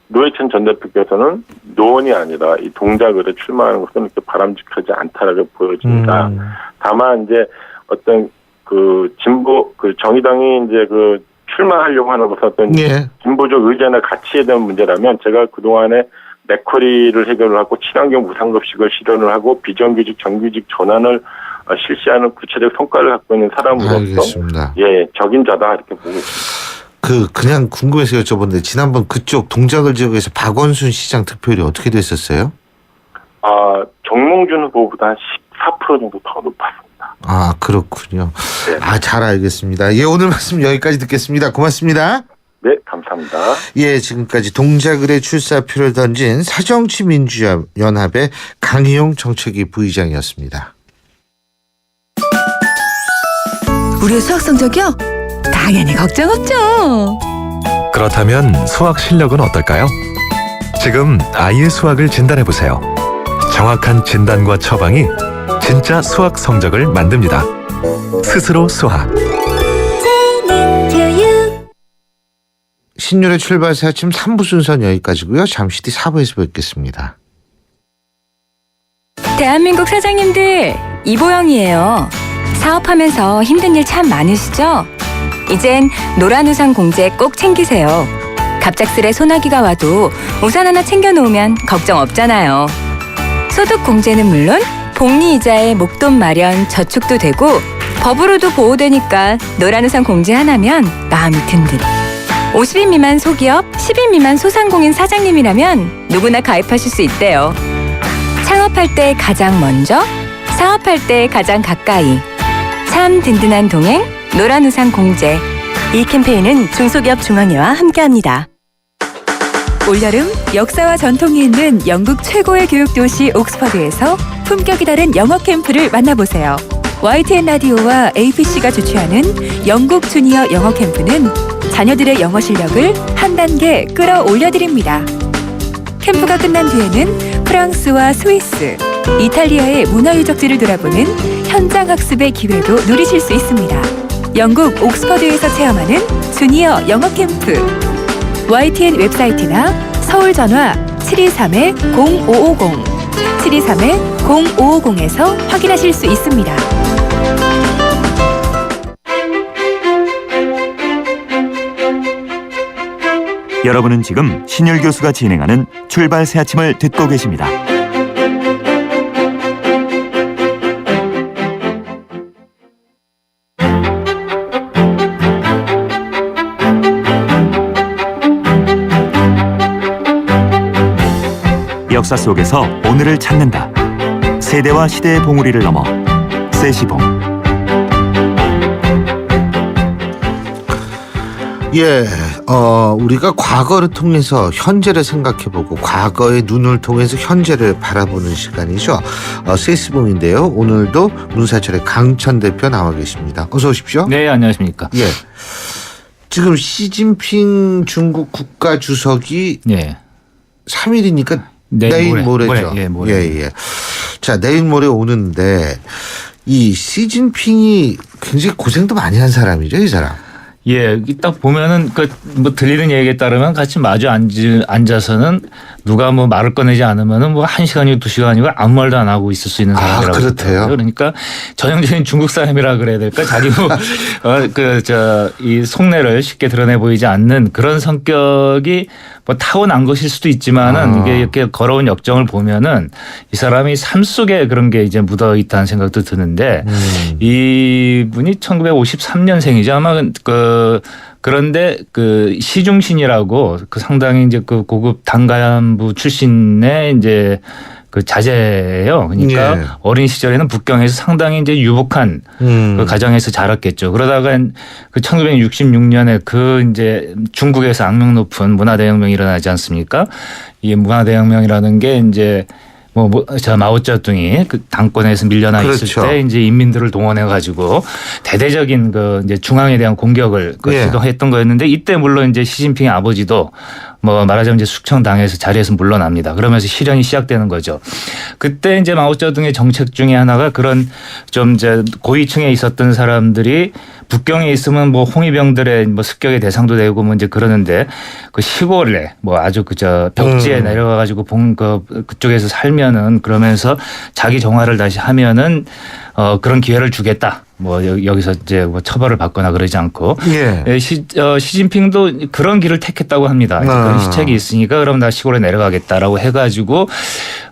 노회찬 전 대표께서는 노원이 아니라 이 동작을에 출마하는 것은 이렇게 바람직하지 않다라고 보여집니다. 다만 이제 어떤 정의당이 이제 출마하려고 하는 것은 어떤
예.
진보적 의제나 가치에 대한 문제라면 제가 그동안에 맥쿼리를 해결을 하고 친환경 무상급식을 실현을 하고 비정규직 정규직 전환을 실시하는 구체적 성과를 갖고 있는 사람으로서
알겠습니다.
적임자다 이렇게 보고 있습니다.
그냥 궁금해서 여쭤봤는데 지난번 그쪽 동작을 지역에서 박원순 시장 득표율이 어떻게 됐었어요?
정몽준 후보보다 한 14% 정도 더 높았습니다.
그렇군요.
네.
잘 알겠습니다. 오늘 말씀 여기까지 듣겠습니다. 고맙습니다.
네, 감사합니다.
지금까지 동작을의 출사표를 던진 새정치민주연합의 강희용 정책위 부의장이었습니다.
우리 수학 성적이요? 당연히 걱정 없죠.
그렇다면 수학 실력은 어떨까요? 지금 아이의 수학을 진단해보세요. 정확한 진단과 처방이 진짜 수학 성적을 만듭니다. 스스로 수학.
신율의 출발새 아침 3부 순서는 여기까지고요. 잠시 뒤 4부에서 뵙겠습니다.
대한민국 사장님들, 이보영이에요. 사업하면서 힘든 일 참 많으시죠? 이젠 노란 우산 공제 꼭 챙기세요. 갑작스레 소나기가 와도 우산 하나 챙겨놓으면 걱정 없잖아요. 소득 공제는 물론 복리 이자에 목돈 마련 저축도 되고 법으로도 보호되니까 노란 우산 공제 하나면 마음이 든든. 50인 미만 소기업, 10인 미만 소상공인 사장님이라면 누구나 가입하실 수 있대요. 창업할 때 가장 먼저, 사업할 때 가장 가까이. 참 든든한 동행, 노란 우산 공제. 이 캠페인은 중소기업중앙회와 함께합니다. 올여름 역사와 전통이 있는 영국 최고의 교육도시 옥스퍼드에서 품격이 다른 영어 캠프를 만나보세요. YTN 라디오와 ABC가 주최하는 영국 주니어 영어 캠프는 자녀들의 영어 실력을 한 단계 끌어올려드립니다. 캠프가 끝난 뒤에는 프랑스와 스위스, 이탈리아의 문화유적지를 돌아보는 현장 학습의 기회도 누리실 수 있습니다. 영국 옥스퍼드에서 체험하는 주니어 영어 캠프. YTN 웹사이트나 서울 전화 723-0550, 723-0550에서 확인하실 수 있습니다.
여러분은 지금 신율 교수가 진행하는 출발 새 아침을 듣고 계십니다. 역사 속에서 오늘을 찾는다. 세대와 시대의 봉우리를 넘어 세시봉.
우리가 과거를 통해서 현재를 생각해보고 과거의 눈을 통해서 현재를 바라보는 시간이죠. 세시봉인데요. 오늘도 문사철의 강천 대표 나와 계십니다. 어서 오십시오.
네, 안녕하십니까.
예. 지금 시진핑 중국 국가주석이 3일이니까 내일 모레죠.
모레.
예. 자, 내일 모레 오는데 이 시진핑이 굉장히 고생도 많이 한 사람이죠, 이 사람.
예, 딱 보면은 뭐 들리는 얘기에 따르면 같이 마주 앉아서는 누가 뭐 말을 꺼내지 않으면은 뭐 1시간이고 2시간이고 아무 말도 안 하고 있을 수 있는 사람이라고.
그렇대요.
그러니까 전형적인 중국 사람이라 그래야 될까? 자기 뭐 이 속내를 쉽게 드러내 보이지 않는 그런 성격이 뭐 타고난 것일 수도 있지만은 이게 이렇게 걸어온 역정을 보면은 이 사람이 삶 속에 그런 게 이제 묻어 있다는 생각도 드는데 이분이 1953년생이죠. 아마 그런데 시중신이라고 상당히 이제 고급 당간부 출신의 이제 자제예요. 그러니까 어린 시절에는 북경에서 상당히 이제 유복한 가정에서 자랐겠죠. 그러다가 1966년에 이제 중국에서 악명 높은 문화대혁명이 일어나지 않습니까? 이 문화대혁명이라는 게 이제 마오쩌둥이 당권에서 밀려나 있을 때 이제 인민들을 동원해 가지고 대대적인 이제 중앙에 대한 공격을 시도했던 거였는데 이때 물론 이제 시진핑의 아버지도 말하자면 이제 숙청당에서 자리에서 물러납니다. 그러면서 실현이 시작되는 거죠. 그때 이제 마오쩌둥의 정책 중에 하나가 그런 좀 이제 고위층에 있었던 사람들이 북경에 있으면 홍위병들의 습격의 대상도 되고 이제 그러는데 그 시골에 아주 벽지에 내려가 가지고 그쪽에서 살면은 그러면서 자기 정화를 다시 하면은 그런 기회를 주겠다. 여기서 이제 처벌을 받거나 그러지 않고 시진핑도 그런 길을 택했다고 합니다. 그런 시책이 있으니까 그럼 나 시골에 내려가겠다라고 해가지고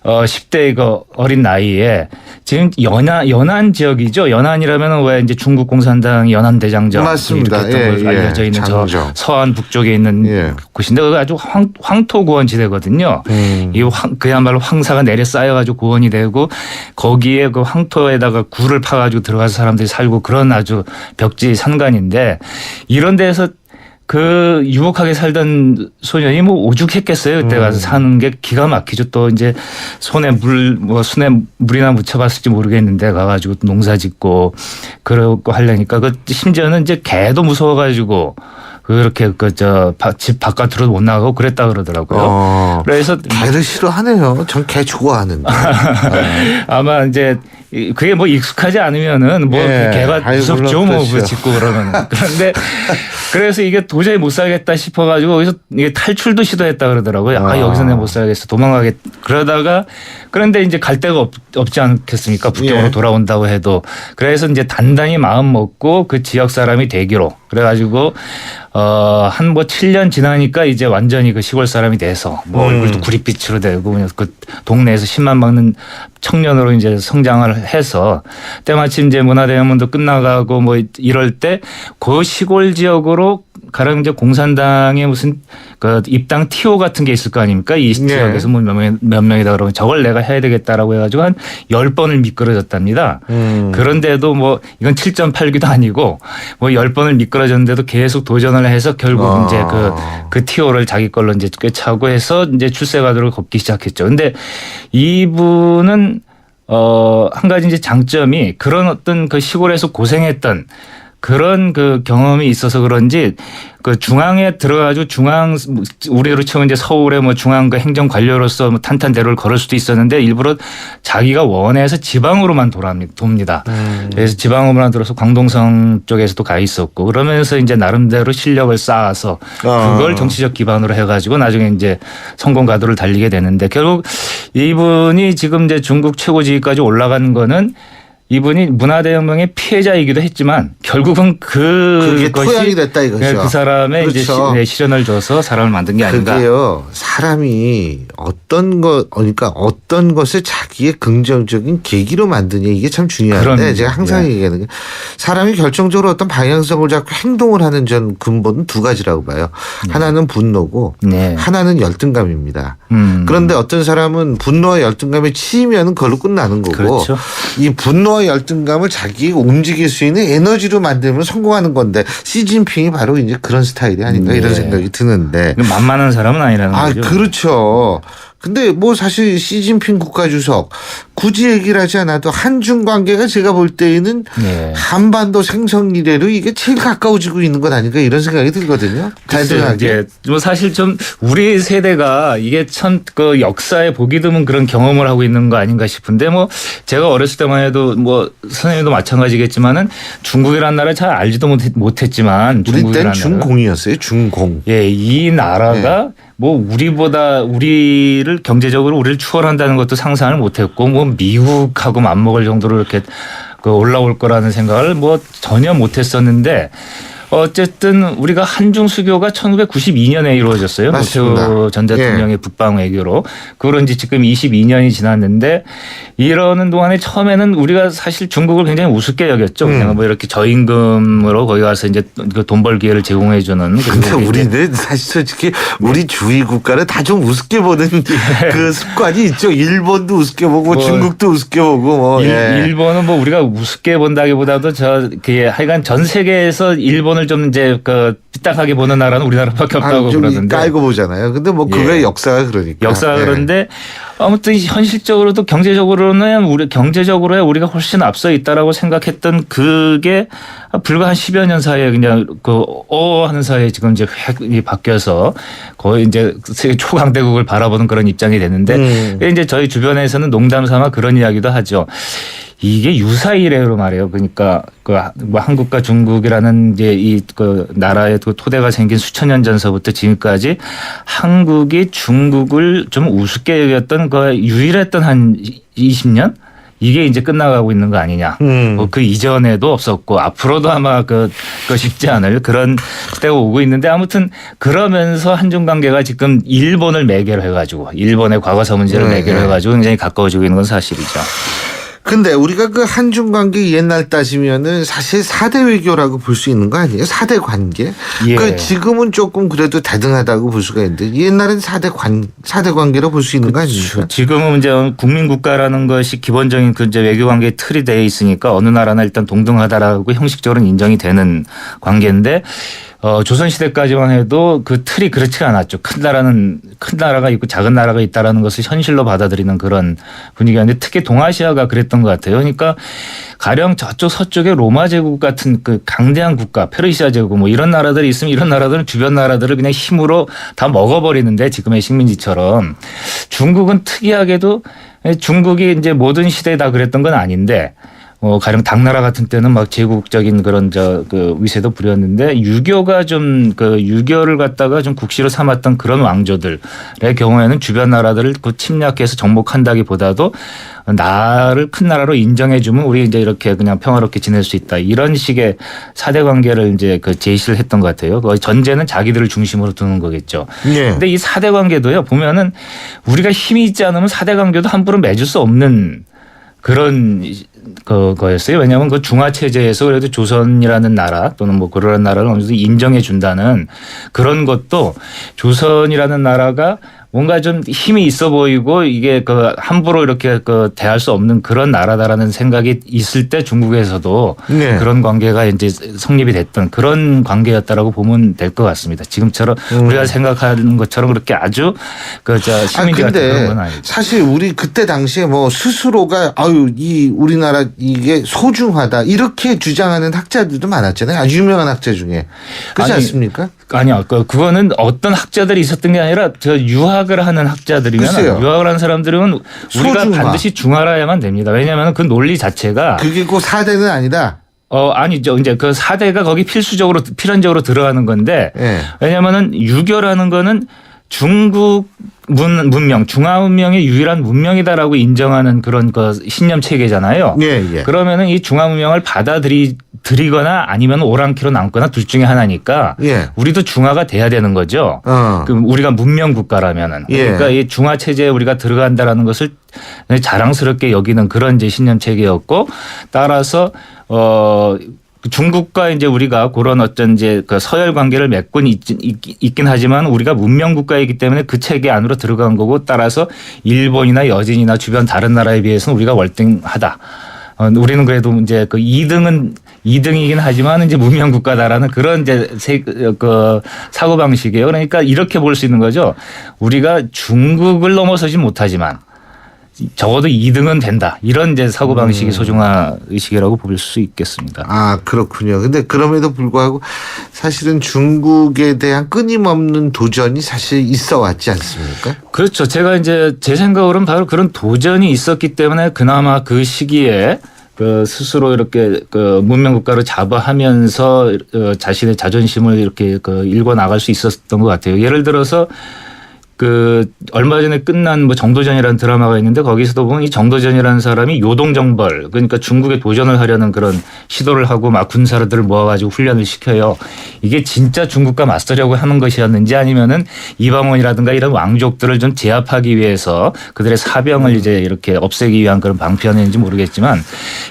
10대 어린 나이에 지금 연안 지역이죠. 연안이라면 왜 이제 중국 공산당 연안 대장정
맞습니다.
알려져 있는 저 서안 북쪽에 있는 곳인데 그거 아주 황토 고원지대거든요. 그야말로 황사가 내려 쌓여가지고 고원이 되고 거기에 그 황토에다가 굴을 파가지고 들어가서 사람들이 살고 그런 아주 벽지 산간인데 이런 데서 그 유복하게 살던 소년이 뭐 오죽했겠어요. 그때 가서 사는 게 기가 막히죠. 또 이제 손에 손에 물이나 묻혀봤을지 모르겠는데 가가지고 농사 짓고 그러고 하려니까 그 심지어는 이제 개도 무서워가지고 그렇게 집 바깥으로 못 나가고 그랬다 그러더라고요. 그래서
개를 싫어하네요. 전 개 좋아하는데.
아마 이제 그게 뭐 익숙하지 않으면은 뭐 개가 무섭죠. 뭐 짓고 그러면. 그런데 그래서 이게 도저히 못 살겠다 싶어가지고 여기서 이게 탈출도 시도했다 그러더라고요. 여기서 내가 못 살겠어. 도망가겠. 그러다가 그런데 이제 갈 데가 없지 않겠습니까? 북경으로 돌아온다고 해도. 그래서 이제 단단히 마음 먹고 그 지역 사람이 되기로. 그래가지고 한 뭐 7년 지나니까 이제 완전히 그 시골 사람이 돼서 뭐 얼굴도 구릿빛으로 되고 그냥 그 동네에서 10만 먹는 청년으로 이제 성장을 해서 때마침 이제 문화대혁명도 끝나가고 뭐 이럴 때 그 시골 지역으로 가령 이제 공산당의 무슨 그 입당 TO 같은 게 있을 거 아닙니까? 이 지역에서 뭐 몇 명이다 그러면 저걸 내가 해야 되겠다라고 해가지고 한 10번을 미끄러졌답니다. 그런데도 뭐 이건 7.8기도 아니고 뭐 10번을 미끄러졌는데도 계속 도전을 해서 결국 이제 그 TO를 자기 걸로 이제 꿰차고 해서 이제 출세가도를 걷기 시작했죠. 근데 이분은 한 가지 이제 장점이 그런 어떤 그 시골에서 고생했던 그런 그 경험이 있어서 그런지 그 중앙에 들어가지고 우리로 치면 이제 서울의 뭐 중앙 그 행정 관료로서 뭐 탄탄대로를 걸을 수도 있었는데 일부러 자기가 원해서 지방으로만 돕니다. 그래서 지방으로만 들어서 광동성 쪽에서도 가 있었고 그러면서 이제 나름대로 실력을 쌓아서 그걸 정치적 기반으로 해가지고 나중에 이제 성공 가도를 달리게 되는데 결국 이분이 지금 이제 중국 최고지기까지 올라간 거는 이분이 문화대혁명의 피해자이기도 했지만 결국은
그게 토양이 됐다 이거죠.
그 사람의
그렇죠.
이제 시련을 줘서 사람을 만든 게 아닌가.
그게요. 사람이 그러니까 어떤 것을 자기의 긍정적인 계기로 만드냐 이게 참 중요한데 제가 항상 얘기하는 게 사람이 결정적으로 어떤 방향성을 잡고 행동을 하는 전 근본은 두 가지라고 봐요. 하나는 분노고 하나는 열등감입니다. 그런데 어떤 사람은 분노와 열등감에 치이면 그걸로 끝나는 거고
그렇죠.
이 분노와 열등감을 자기가 움직일 수 있는 에너지로 만들면 성공하는 건데 시진핑이 바로 이제 그런 스타일이 아닌가 이런 생각이 드는데
만만한 사람은 아니라는 거죠.
그렇죠. 근데 뭐 사실 시진핑 국가주석 굳이 얘기를 하지 않아도 한중 관계가 제가 볼 때에는 한반도 생성 이래로 이게 제일 가까워지고 있는 것 아닌가 이런 생각이 들거든요.
이제 뭐 사실 좀 우리 세대가 이게 참 그 역사에 보기 드문 그런 경험을 하고 있는 거 아닌가 싶은데 뭐 제가 어렸을 때만 해도 뭐 선생님도 마찬가지겠지만은 중국이라는 나라 잘 알지도 못했지만
우리 땐 중공이었어요. 중공.
이 나라가 뭐 우리를 경제적으로 우리를 추월한다는 것도 상상을 못했고 뭐 미국하고 맞먹을 정도로 이렇게 올라올 거라는 생각을 뭐 전혀 못했었는데 어쨌든 우리가 한중 수교가 1992년에 이루어졌어요. 노태우 전 대통령의 북방 외교로. 그런 지 지금 22년이 지났는데 이러는 동안에 처음에는 우리가 사실 중국을 굉장히 우습게 여겼죠. 그냥 뭐 이렇게 저임금으로 거기 가서 이제 돈 벌 기회를 제공해 주는.
근데 우리는 사실 솔직히 우리 주위 국가를 다 좀 우습게 보는 그 습관이 있죠. 일본도 우습게 보고 중국도 우습게 보고
일본은 뭐 우리가 우습게 본다기보다도 하여간 전 세계에서 일본을 좀 이제 삐딱하게 보는 나라는 우리나라밖에 없다고 그러는데
깔고 보잖아요. 근데 뭐 그거의 역사가 그러니까.
역사가 그런데 아무튼 현실적으로도 경제적으로야 우리가 훨씬 앞서 있다라고 생각했던 그게 불과 한 10여 년 사이에 그냥 하는 사이에 지금 이제 획 바뀌어서 거의 이제 세계 초강대국을 바라보는 그런 입장이 됐는데 이제 저희 주변에서는 농담 삼아 그런 이야기도 하죠. 이게 유사 이래로 말이에요. 그러니까 뭐 한국과 중국이라는 이제 나라의 토대가 생긴 수천 년 전서부터 지금까지 한국이 중국을 좀 우습게 여겼던 유일했던 한 20년? 이게 이제 끝나가고 있는 거 아니냐. 그 이전에도 없었고 앞으로도 아마 쉽지 않을 그런 때가 오고 있는데 아무튼 그러면서 한중 관계가 지금 일본을 매개로 해가지고 일본의 과거사 문제를 매개로 해가지고 굉장히 가까워지고 있는 건 사실이죠.
근데 우리가 그 한중 관계 옛날 따지면은 사실 4대 외교라고 볼 수 있는 거 아니에요? 4대 관계? 지금은 조금 그래도 대등하다고 볼 수가 있는데 옛날엔 4대 관계로 볼 수 있는 거 아닙니까?
지금은 이제 국민 국가라는 것이 기본적인 그 이제 외교 관계의 틀이 되어 있으니까 어느 나라나 일단 동등하다라고 형식적으로는 인정이 되는 관계인데 조선시대까지만 해도 그 틀이 그렇지가 않았죠. 큰 나라가 있고 작은 나라가 있다라는 것을 현실로 받아들이는 그런 분위기였는데 특히 동아시아가 그랬던 것 같아요. 그러니까 가령 저쪽 서쪽에 로마 제국 같은 그 강대한 국가, 페르시아 제국 뭐 이런 나라들이 있으면 이런 나라들은 주변 나라들을 그냥 힘으로 다 먹어버리는데 지금의 식민지처럼 중국은 특이하게도 중국이 이제 모든 시대에 다 그랬던 건 아닌데 가령 당나라 같은 때는 막 제국적인 그런 그 위세도 부렸는데 유교가 좀 그 유교를 갖다가 좀 국시로 삼았던 그런 왕조들의 경우에는 주변 나라들을 그 침략해서 정복한다기보다도 나를 큰 나라로 인정해주면 우리 이제 이렇게 그냥 평화롭게 지낼 수 있다 이런 식의 사대 관계를 이제 그 제시를 했던 것 같아요. 전제는 자기들을 중심으로 두는 거겠죠. 그런데 이 사대 관계도요 보면은 우리가 힘이 있지 않으면 사대 관계도 함부로 맺을 수 없는 그런 거였어요. 왜냐하면 그 중화 체제에서 그래도 조선이라는 나라 또는 뭐 그런 나라를 어느 정도 인정해 준다는 그런 것도 조선이라는 나라가 뭔가 좀 힘이 있어 보이고 이게 그 함부로 이렇게 그 대할 수 없는 그런 나라다라는 생각이 있을 때 중국에서도 네. 그런 관계가 이제 성립이 됐던 그런 관계였다라고 보면 될 것 같습니다. 지금처럼 우리가 생각하는 것처럼 그렇게 아주 식민지 같은 그런 건 아니죠.
사실 우리 그때 당시에 뭐 스스로가 이 우리나라 이게 소중하다 이렇게 주장하는 학자들도 많았잖아요. 아주 유명한 학자 중에 그렇지 않습니까?
아니요. 그거는 어떤 학자들이 있었던 게 아니라 유학을 하는 학자들이면
글쎄요.
유학을 하는 사람들은 우리가 반드시 중화라야만 됩니다. 왜냐하면 그 논리 자체가
그게 꼭 4대는 아니다.
아니죠. 이제 그 4대가 거기 필연적으로 들어가는 건데
네.
왜냐하면은 유교라는 거는 중국 문명, 중화 문명의 유일한 문명이다라고 인정하는 그런 신념 체계잖아요.
예.
그러면은 이 중화 문명을 받아들이거나 아니면 오랑캐로 남거나 둘 중에 하나니까
예.
우리도 중화가 돼야 되는 거죠. 그럼 우리가 문명 국가라면은 그러니까 이 중화 체제에 우리가 들어간다라는 것을 자랑스럽게 여기는 그런 이제 신념 체계였고 따라서 중국과 이제 우리가 그런 어떤 이제 그 서열 관계를 맺고 있긴 하지만 우리가 문명 국가이기 때문에 그 체계 안으로 들어간 거고 따라서 일본이나 여진이나 주변 다른 나라에 비해서는 우리가 월등하다. 우리는 그래도 이제 그 2등이긴 하지만 이제 문명 국가다라는 그런 이제 그 사고 방식이에요. 그러니까 이렇게 볼 수 있는 거죠. 우리가 중국을 넘어서지 못하지만 적어도 2등은 된다. 이런 이제 사고방식이 소중화 의식이라고 볼 수 있겠습니다.
그렇군요. 근데 그럼에도 불구하고 사실은 중국에 대한 끊임없는 도전이 사실 있어 왔지 않습니까?
그렇죠. 제가 이제 제 생각으로는 바로 그런 도전이 있었기 때문에 그나마 그 시기에 스스로 이렇게 문명 국가로 자부하면서 자신의 자존심을 이렇게 일궈 나갈 수 있었던 것 같아요. 예를 들어서 얼마 전에 끝난 뭐 정도전이라는 드라마가 있는데 거기서도 보면 이 정도전이라는 사람이 요동정벌 그러니까 중국에 도전을 하려는 그런 시도를 하고 막 군사들을 모아가지고 훈련을 시켜요. 이게 진짜 중국과 맞서려고 하는 것이었는지 아니면은 이방원이라든가 이런 왕족들을 좀 제압하기 위해서 그들의 사병을 이제 이렇게 없애기 위한 그런 방편인지 모르겠지만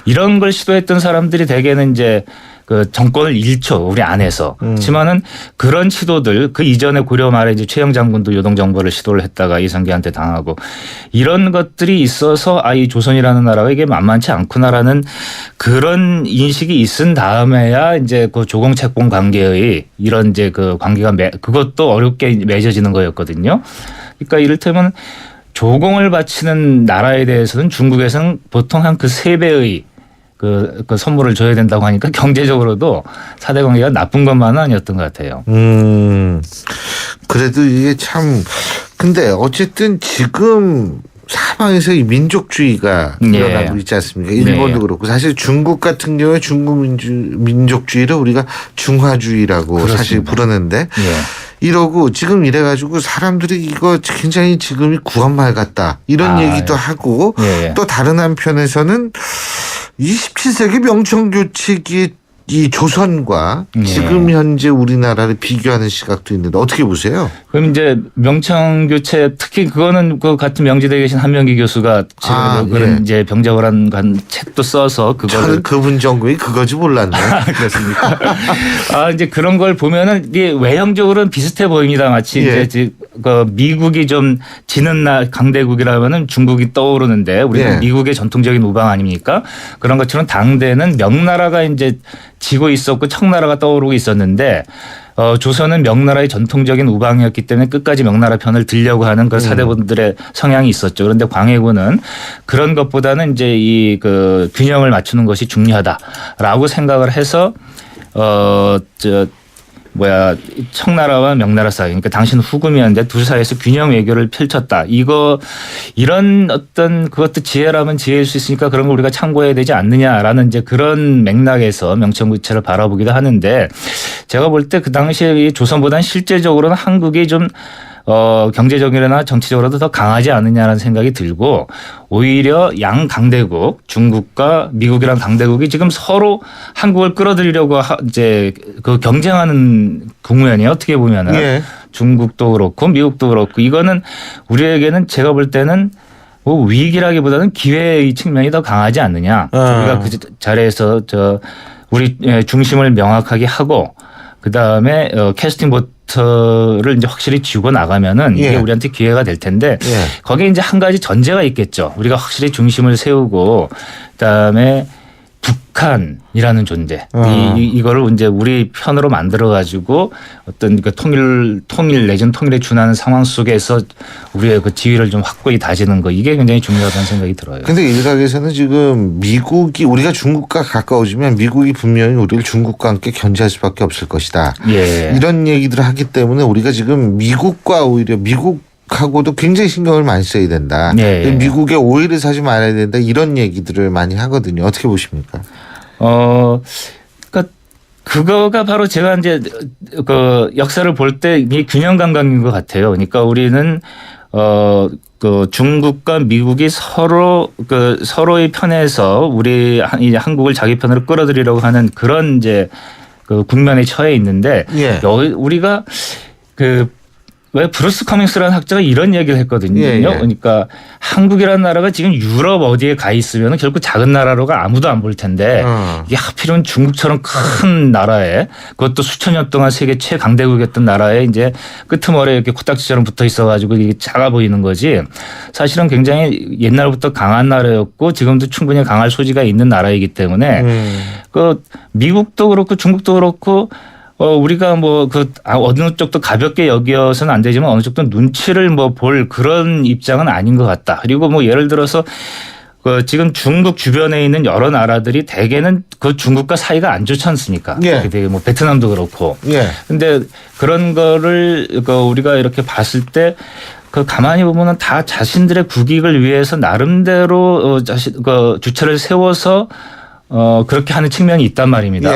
이런 걸 시도했던 사람들이 대개는 이제 정권을 잃죠. 우리 안에서. 그렇지만은 그런 시도들 그 이전에 고려 말에 이제 최영 장군도 요동정벌을 시도를 했다가 이성계한테 당하고 이런 것들이 있어서 이 조선이라는 나라가 이게 만만치 않구나라는 그런 인식이 있은 다음에야 이제 그 조공책봉 관계의 이런 이제 그 관계가 그것도 어렵게 맺어지는 거였거든요. 그러니까 이를테면 조공을 바치는 나라에 대해서는 중국에서는 보통 한 그 3배의 그 선물을 줘야 된다고 하니까 경제적으로도 사대 관계가 나쁜 것만은 아니었던 것 같아요.
그래도 이게 참 근데 어쨌든 지금 사방에서 이 민족주의가 일어나고 있지 않습니까? 일본도 그렇고 사실 중국 같은 경우에 중국 민족주의를 우리가 중화주의라고 그렇습니다. 사실 부르는데 이러고 지금 이래가지고 사람들이 이거 굉장히 지금이 구한말 같다 이런 얘기도 하고 또 다른 한편에서는 27세기 명청교체기 이 조선과 지금 현재 우리나라를 비교하는 시각도 있는데 어떻게 보세요?
그럼 이제 명청교체 특히 그거는 그 같은 명지대에 계신 한명기 교수가 그런 이제 병작을 한 책도 써서 그거를
저는 그분 전공이 그거지 몰랐네.
그렇습니까? 이제 그런 걸 보면은 이게 외형적으로는 비슷해 보입니다. 마치 이제 미국이 좀 지는 강대국이라면은 중국이 떠오르는데 우리는 미국의 전통적인 우방 아닙니까? 그런 것처럼 당대는 명나라가 이제 지고 있었고 청나라가 떠오르고 있었는데 조선은 명나라의 전통적인 우방이었기 때문에 끝까지 명나라 편을 들려고 하는 그 사대부들의 성향이 있었죠. 그런데 광해군은 그런 것보다는 이제 이 그 균형을 맞추는 것이 중요하다라고 생각을 해서 청나라와 명나라 사이, 그러니까 당시는 후금이었는데 둘 사이에서 균형 외교를 펼쳤다. 이런 어떤 그것도 지혜라면 지혜일 수 있으니까 그런 걸 우리가 참고해야 되지 않느냐라는 이제 그런 맥락에서 명청부채를 바라보기도 하는데, 제가 볼 때 그 당시에 조선보다는 실제적으로는 한국이 좀 경제적이나 정치적으로도 더 강하지 않느냐라는 생각이 들고, 오히려 양 강대국 중국과 미국이란 강대국이 지금 서로 한국을 끌어들이려고 이제 그 경쟁하는 국면이에요. 어떻게 보면은
예. 중국도
그렇고 미국도 그렇고, 이거는 우리에게는 제가 볼 때는 뭐 위기라기보다는 기회의 측면이 더 강하지 않느냐. 우리가 그 자리에서 우리 중심을 명확하게 하고 그 다음에 캐스팅 보트를 이제 확실히 쥐고 나가면은 이게 우리한테 기회가 될 텐데, 거기에 이제 한 가지 전제가 있겠죠. 우리가 확실히 중심을 세우고 그다음에 북한이라는 존재, 이거를 이제 우리 편으로 만들어 가지고 어떤 그 통일 내지는 통일에 준하는 상황 속에서 우리의 그 지위를 좀 확고히 다지는 거, 이게 굉장히 중요하다는 생각이 들어요.
근데 일각에서는 지금 미국이, 우리가 중국과 가까워지면 미국이 분명히 우리를 중국과 함께 견제할 수밖에 없을 것이다.
예.
이런 얘기들을 하기 때문에 우리가 지금 미국과 오히려 하고도 굉장히 신경을 많이 써야 된다.
예.
미국에 오해를 사지 말아야 된다. 이런 얘기들을 많이 하거든요. 어떻게 보십니까?
그러니까 그거가 바로 제가 이제 그 역사를 볼 때 이 균형 감각인 것 같아요. 그러니까 우리는 그 중국과 미국이 서로의 편에서 우리 이제 한국을 자기 편으로 끌어들이려고 하는 그런 이제 그 국면에 처해 있는데, 우리가 왜 브루스 커밍스라는 학자가 이런 얘기를 했거든요. 그러니까 한국이라는 나라가 지금 유럽 어디에 가 있으면 결국 작은 나라로가 아무도 안 볼 텐데, 이게 하필이면 중국처럼 큰 나라에, 그것도 수천 년 동안 세계 최강대국이었던 나라에 이제 끄트머리에 이렇게 코딱지처럼 붙어 있어가지고 이게 작아 보이는 거지. 사실은 굉장히 옛날부터 강한 나라였고 지금도 충분히 강할 소지가 있는 나라이기 때문에 그 미국도 그렇고 중국도 그렇고 우리가 어느 쪽도 가볍게 여겨서는 안 되지만 어느 쪽도 눈치를 볼 그런 입장은 아닌 것 같다. 그리고 예를 들어서 지금 중국 주변에 있는 여러 나라들이 대개는 그 중국과 사이가 안 좋지 않습니까? 되게 베트남도 그렇고. 근데 그런 거를 우리가 이렇게 봤을 때 가만히 보면은 다 자신들의 국익을 위해서 나름대로 주체를 세워서 그렇게 하는 측면이 있단 말입니다.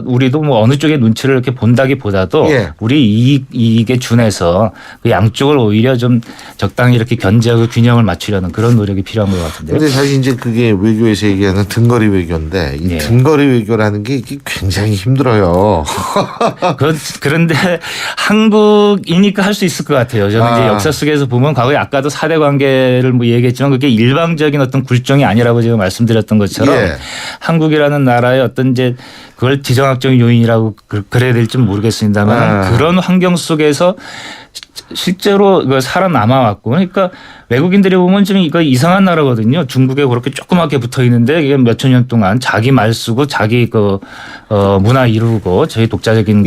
우리도 어느 쪽에 눈치를 이렇게 본다기보다도 우리 이익에 준해서 그 양쪽을 오히려 좀 적당히 이렇게 견제하고 균형을 맞추려는 그런 노력이 필요한 것 같은데요.
그런데 사실 이제 그게 외교에서 얘기하는 등거리 외교인데, 이 등거리 외교라는 게 이게 굉장히 힘들어요.
그런데 한국이니까 할 수 있을 것 같아요. 저는 이제 역사 속에서 보면 과거에 아까도 사대 관계를 얘기했지만 그게 일방적인 어떤 굴종이 아니라고 제가 말씀드렸던 것처럼 한국이라는 나라의 어떤 이제 그걸 지정학적 요인이라고 그래야 될지 모르겠습니다만 그런 환경 속에서 실제로 살아남아 왔고, 그러니까 외국인들이 보면 좀 이거 이상한 나라거든요. 중국에 그렇게 조그맣게 붙어 있는데 이게 몇천 년 동안 자기 말 쓰고 자기 문화 이루고 저희 독자적인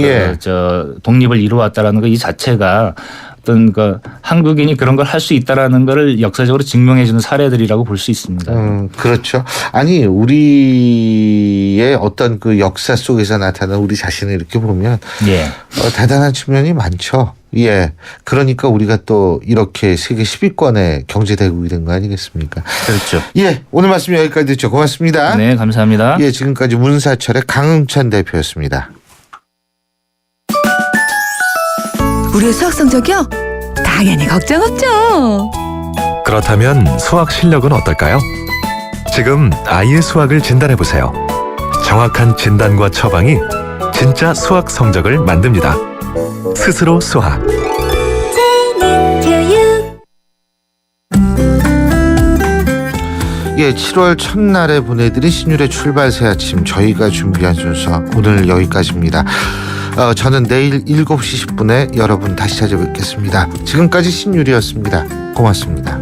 독립을 이루어왔다라는 거 이 자체가 어떤 한국인이 그런 걸 할 수 있다라는 거를 역사적으로 증명해 주는 사례들이라고 볼 수 있습니다.
그렇죠. 아니, 우리의 어떤 그 역사 속에서 나타난 우리 자신을 이렇게 보면 대단한 측면이 많죠. 그러니까 우리가 또 이렇게 세계 10위권의 경제대국이 된 거 아니겠습니까?
그렇죠.
오늘 말씀 여기까지 듣죠. 고맙습니다.
네, 감사합니다.
지금까지 문사철의 강흥찬 대표였습니다.
우리의 수학 성적이요? 당연히 걱정 없죠.
그렇다면 수학 실력은 어떨까요? 지금 아이의 수학을 진단해 보세요. 정확한 진단과 처방이 진짜 수학 성적을 만듭니다. 스스로 수학.
재능교육.
7월 첫날에 보내드린 신율의 출발 새 아침, 저희가 준비한 순서 오늘 여기까지입니다. 저는 내일 7시 10분에 여러분 다시 찾아뵙겠습니다. 지금까지 신율이었습니다. 고맙습니다.